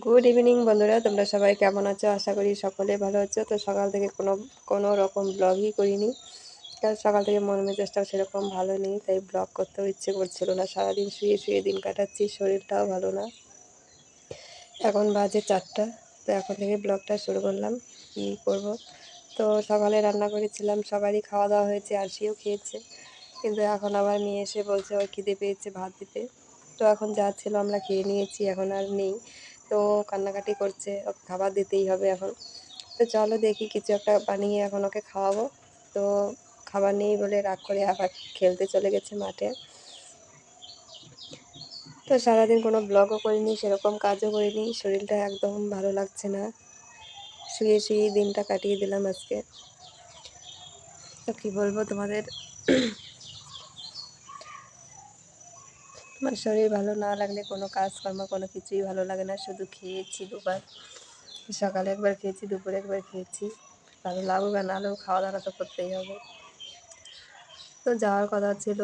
Good evening বন্ধুরা, তোমরা সবাই কেমন আছো? আশা করি সকলে ভালো আছো। তো সকাল থেকে কোনো রকম ব্লগই করিনি, কারণ সকাল থেকে মন মেজাজটাও সেরকম ভালো নেই, তাই ব্লগ করতেও ইচ্ছে করছিল না। সারাদিন শুয়ে শুয়ে দিন কাটাচ্ছি, শরীরটাও ভালো না। এখন বাজে 4টা, তো এখন থেকে ব্লগটা শুরু করলাম। কি করব, তো সকালে রান্না করেছিলাম, সবারই খাওয়া দাওয়া হয়েছে, আরশিও খেয়েছে। কিন্তু এখন আবার মেয়ে এসে বলছে ওর খিদে পেয়েছে, ভাত দিতে। তো এখন যা ছিল আমরা খেয়ে নিয়েছি, এখন আর নেই। তো কান্নাকাটি করছে, ওকে খাবার দিতেই হবে এখন। তো চলো দেখি কিছু একটা বানিয়ে এখন ওকে খাওয়াবো। তো খাবার নেই বলে রাগ করে আবার খেলতে চলে গেছে মাঠে। তো সারাদিন কোনো ব্লগও করিনি, সেরকম কাজও করিনি, শরীরটা একদম ভালো লাগছে না। শুয়ে শুয়েই দিনটা কাটিয়ে দিলাম আজকে। তো কী বলবো তোমাদের, আমার শরীর ভালো না লাগলে কোনো কাজকর্ম কোনো কিছুই ভালো লাগে না। শুধু খেয়েছি দুবার, সকালে একবার খেয়েছি, দুপুরে একবার খেয়েছি। ভালো লাগুক আর না লাগুক, খাওয়া দাওয়া তো করতেই হবে। তো যাওয়ার কথা ছিল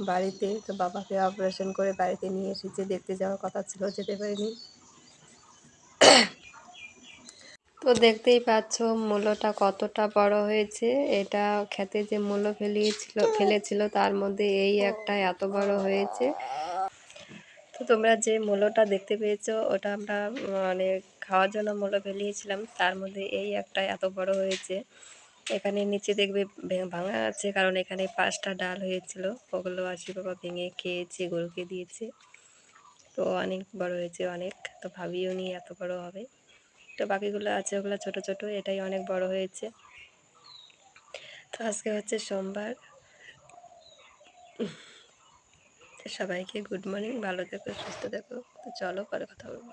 বাড়িতে, তো বাবাকে অপারেশন করে বাড়িতে নিয়ে এসেছে, দেখতে যাওয়ার কথা ছিল, যেতে পারিনি। তো দেখতেই পাচ্ছ মূলোটা কতটা বড় হয়েছে। এটা খেতে যে মূলো ফেলেছিল তার মধ্যে এই একটা এত বড় হয়েছে। তো তোমরা যে মূলোটা দেখতে পেয়েছো ওটা আমরা মানে খাওয়ার জন্য মূলো ফেলিয়েছিলাম, তার মধ্যে এই একটা এত বড় হয়েছে। এখানে নিচে দেখবে ভাঙা আছে, কারণ এখানে 5টা ডাল হয়েছিল, ওগুলো আশি বাবা ভেঙে খেয়েছে, গরুকে দিয়েছে। তো অনেক বড় হয়েছে, অনেক। তো ভাবিও নি এত বড় হবে। তো বাকিগুলো আছে, ওগুলো ছোট ছোট, এটাই অনেক বড় হয়েছে। তো আজকে হচ্ছে সোমবার। সবাইকে গুড মর্নিং, ভালো থেকো, সুস্থ থেকো। তো চলো পরে কথা বলবো।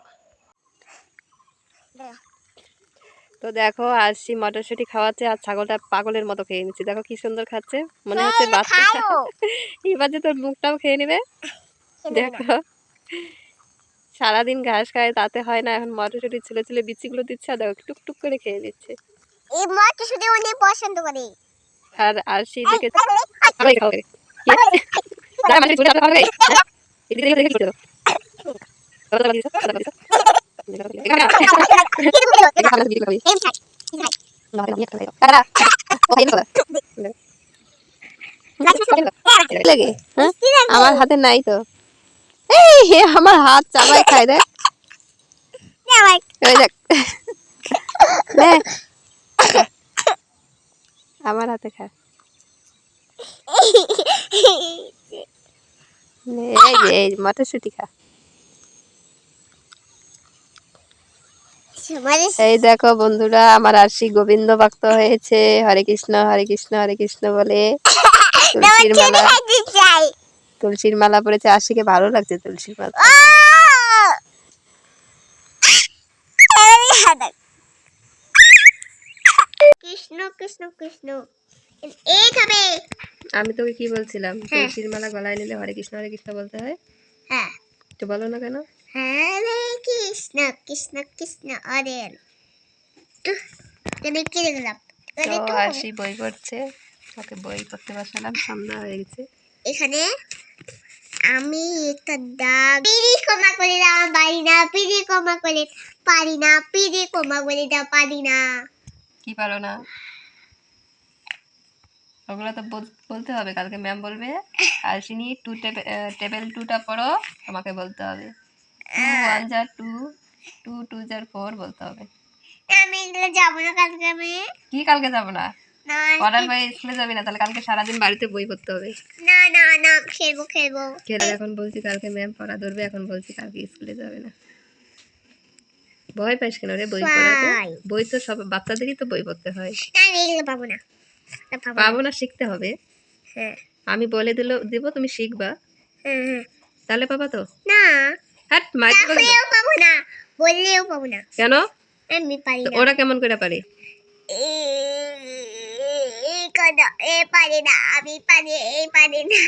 তো দেখো আরশি মটরশুঁটি খাওয়াচ্ছে, আর ছাগলটা পাগলের মতো খেয়ে নিচ্ছে। দেখো কি সুন্দর খাচ্ছে, মনে হচ্ছে বাচ্চা। এবার যে তোর মুখটাও খেয়ে নেবে। দেখো সারাদিন ঘাস খায়, তাতে হয় না, এখন মটরশুঁটি ছিলে ছিলে বিচিগুলো দিচ্ছে, আর দেখো টুকটুক করে খেয়ে দিচ্ছে। এই মটরশুঁটি অনেক পছন্দ করে। আর আরশি দিকে আমার হাতে নাই তো, এই আমার হাত চাবাই খাই দেখ, ওই দেখ আমার হাতে খা। এই যে এই মটরশুঁটি খা। এই দেখো বন্ধুরা, আমার আরশি গোবিন্দ ভক্ত হয়েছে। হরে কৃষ্ণ হরে কৃষ্ণ হরে কৃষ্ণ বলে তুলসীর মালা পরেছে। আরশিকে ভালো লাগছে তুলসীর মালা। কৃষ্ণ কৃষ্ণ কৃষ্ণ এই খাবে। আমি তোকে কি বলছিলাম, তুলসীর মালা গলায় নিলে হরে কৃষ্ণ বলতে হয়। হ্যাঁ, তো বলো না কেন? হরে কৃষ্ণ কৃষ্ণ কৃষ্ণ হরে হরে কি দেখলাম। তো আরশি বই পড়ছে, ওকে বই পড়তে বসালাম, সন্ধ্যা হয়ে গেছে। এখানে আমি একটা দাগ পিড়ি কমা করে দাও পারি না, পিড়ি কমা করে পারি না, পিড়ি কমা করে দাও পারি না। কি পারো না? ওগুলো তো বলতে হবে, কালকে ম্যাম বলবে আরশিনি টেবিল 2টা পড়ো, তোমাকে বলতে হবে 2 1 যা 2 2 2 যা 4 বলতে হবে। আমি এগুলো যাবো না কালকে। আমি কি কালকে যাবো না? পড়ার পরে স্কুলে যাবি না? তাহলে কালকে সারাদিন বাড়িতে বই পড়তে হবে। না না না, খেলবো খেলবো। এখন বলছি কালকে ম্যাম পড়া ধরবে, এখন বলছি কালকে স্কুলে যাবে না। ভয় পাইস কেন রে বই পড়াতে? বই তো সব বাচ্চাদেরই তো বই পড়তে হয়। না আমি এগুলো পাবো না। পাবো না, শিখতে হবে। হ্যাঁ, আমি বলে দিব, তুমি শিখবা। হ্যাঁ তাহলে পাবা তো? না, হাট মার দিব। তাহলেও পাবো না, বললেও পাবো না। কেন? আমি পারি না। ওরা কেমন করে পারে? এ পারে না, আমি পারি, এই পারে না,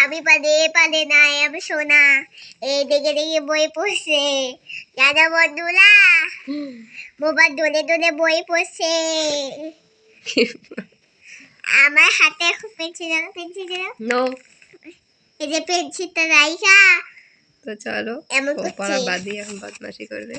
আমি পারি, এ পারে না, আমি শোনা এই দেখে দেখে বই পড়ছে। দাদা বন্ধুরা মোবাইল দোলে দোলে বই পড়ছে। আমার হাতে পেন্সিল নো, এই যে পেন্সিলটা রাইখা তো চলো, এমন ও করছে। পড়া বাদ দিয়ে এখন বদমাশি করবে।